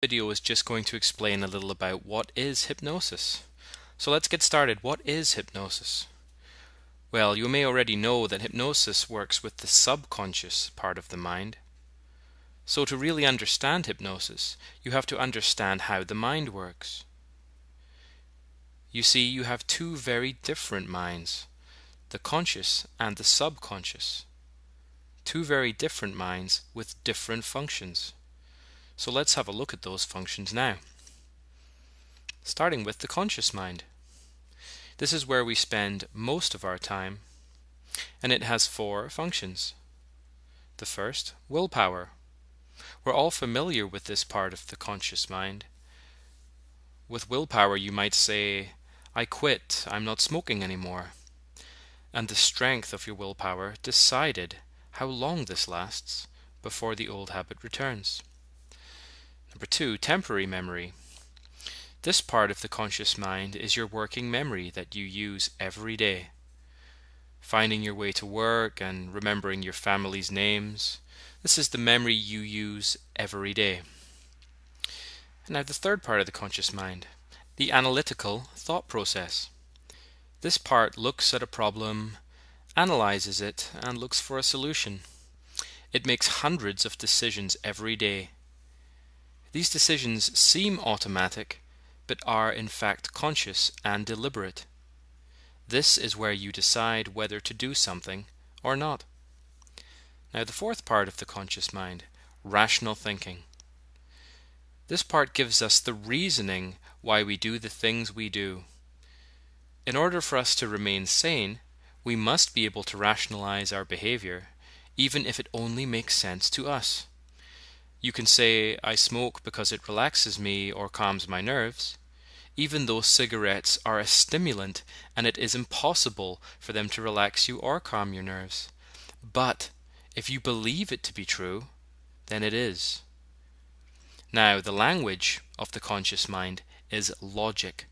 Video is just going to explain a little about what is hypnosis. So let's get started. What is hypnosis? Well, you may already know that hypnosis works with the subconscious part of the mind. So to really understand hypnosis, you have to understand how the mind works. You see, you have two very different minds, the conscious and the subconscious. Two very different minds with different functions. So let's have a look at those functions now. Starting with the conscious mind. This is where we spend most of our time, and it has four functions. The first, willpower. We're all familiar with this part of the conscious mind. With willpower, you might say, I quit, I'm not smoking anymore. And the strength of your willpower decided how long this lasts before the old habit returns. Number two, temporary memory. This part of the conscious mind is your working memory that you use every day. Finding your way to work and remembering your family's names. This is the memory you use every day. Now the third part of the conscious mind, the analytical thought process. This part looks at a problem, analyzes it, and looks for a solution. It makes hundreds of decisions every day. These decisions seem automatic, but are in fact conscious and deliberate. This is where you decide whether to do something or not. Now the fourth part of the conscious mind, rational thinking. This part gives us the reasoning why we do the things we do. In order for us to remain sane, we must be able to rationalize our behavior, even if it only makes sense to us. You can say, I smoke because it relaxes me or calms my nerves, even though cigarettes are a stimulant and it is impossible for them to relax you or calm your nerves. But if you believe it to be true, then it is. Now, the language of the conscious mind is logic.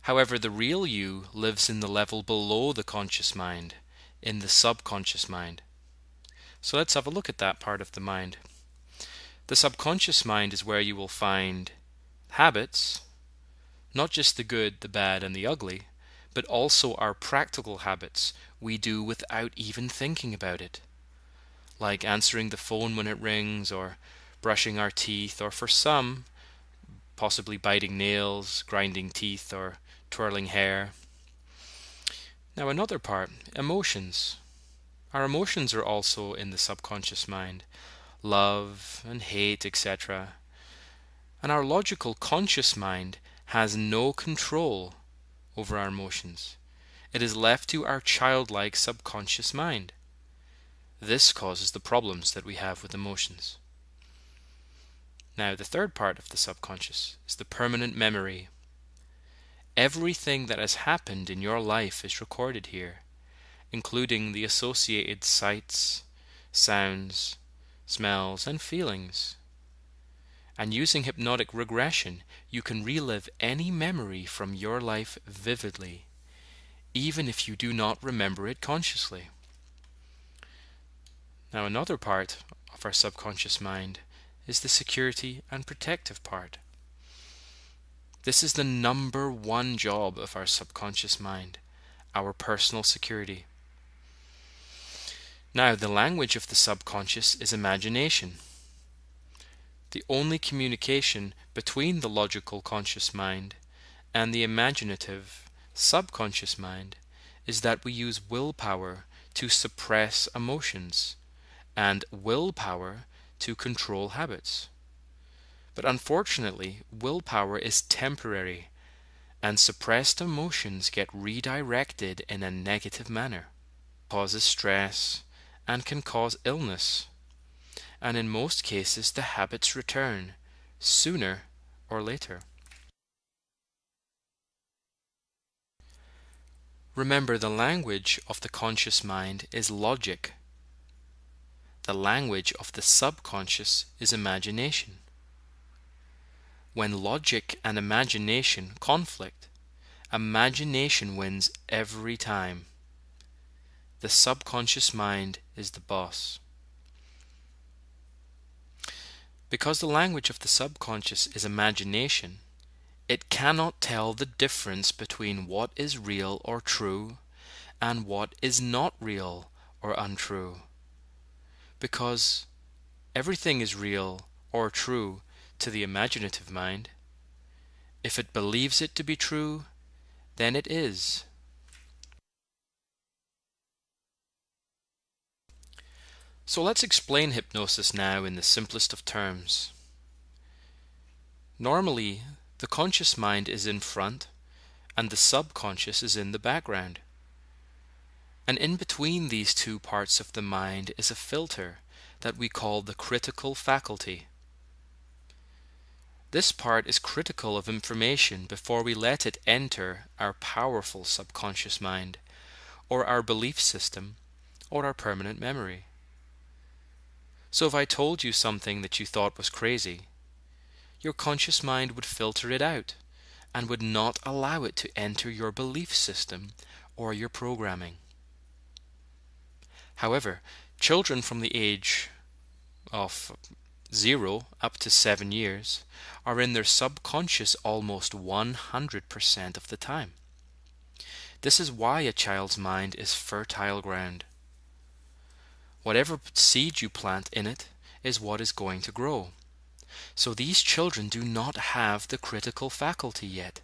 However, the real you lives in the level below the conscious mind, in the subconscious mind. So let's have a look at that part of the mind. The subconscious mind is where you will find habits, not just the good, the bad, and the ugly, but also our practical habits we do without even thinking about it, like answering the phone when it rings, or brushing our teeth, or for some, possibly biting nails, grinding teeth, or twirling hair. Now another part, emotions. Our emotions are also in the subconscious mind, love and hate, etc. And our logical conscious mind has no control over our emotions. It is left to our childlike subconscious mind. This causes the problems that we have with emotions. Now, the third part of the subconscious is the permanent memory. Everything that has happened in your life is recorded here, including the associated sights, sounds, smells, and feelings. And using hypnotic regression, you can relive any memory from your life vividly, even if you do not remember it consciously. Now, another part of our subconscious mind is the security and protective part. This is the number one job of our subconscious mind, our personal security. Now, the language of the subconscious is imagination. The only communication between the logical conscious mind and the imaginative subconscious mind is that we use willpower to suppress emotions and willpower to control habits. But unfortunately, willpower is temporary, and suppressed emotions get redirected in a negative manner, causes stress, and can cause illness. And in most cases, the habits return, sooner or later. Remember, the language of the conscious mind is logic. The language of the subconscious is imagination. When logic and imagination conflict, imagination wins every time. The subconscious mind is the boss. Because the language of the subconscious is imagination, it cannot tell the difference between what is real or true and what is not real or untrue. Because everything is real or true to the imaginative mind. If it believes it to be true, then it is. So let's explain hypnosis now in the simplest of terms. Normally, the conscious mind is in front and the subconscious is in the background. And in between these two parts of the mind is a filter that we call the critical faculty. This part is critical of information before we let it enter our powerful subconscious mind, or our belief system, or our permanent memory. So if I told you something that you thought was crazy, your conscious mind would filter it out and would not allow it to enter your belief system or your programming. However, children from the age of 0 up to 7 years are in their subconscious almost 100% of the time. This is why a child's mind is fertile ground. Whatever seed you plant in it is what is going to grow. So these children do not have the critical faculty yet.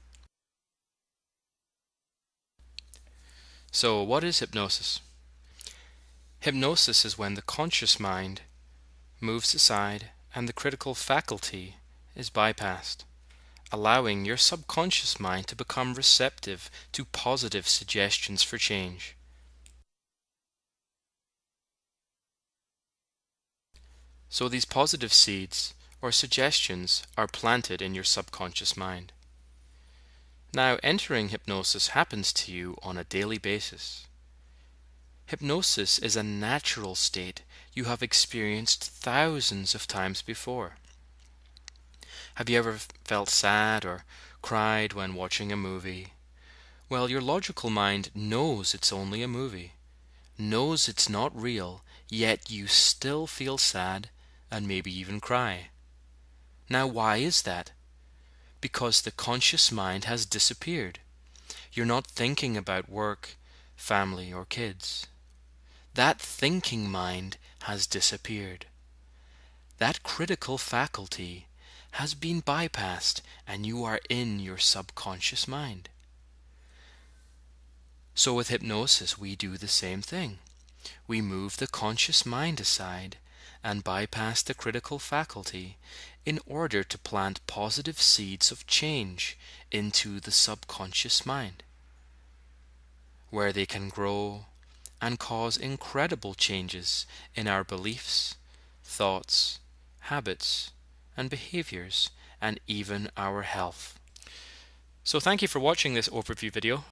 So what is hypnosis? Hypnosis is when the conscious mind moves aside and the critical faculty is bypassed, allowing your subconscious mind to become receptive to positive suggestions for change. So these positive seeds or suggestions are planted in your subconscious mind. Now, entering hypnosis happens to you on a daily basis. Hypnosis is a natural state you have experienced thousands of times before. Have you ever felt sad or cried when watching a movie? Well, your logical mind knows it's only a movie, knows it's not real, yet you still feel sad and maybe even cry. Now, why is that? Because the conscious mind has disappeared. You're not thinking about work, family, or kids. That thinking mind has disappeared. That critical faculty has been bypassed and you are in your subconscious mind. So with hypnosis we do the same thing. We move the conscious mind aside and bypass the critical faculty in order to plant positive seeds of change into the subconscious mind, where they can grow and cause incredible changes in our beliefs, thoughts, habits, and behaviors, and even our health. So thank you for watching this overview video.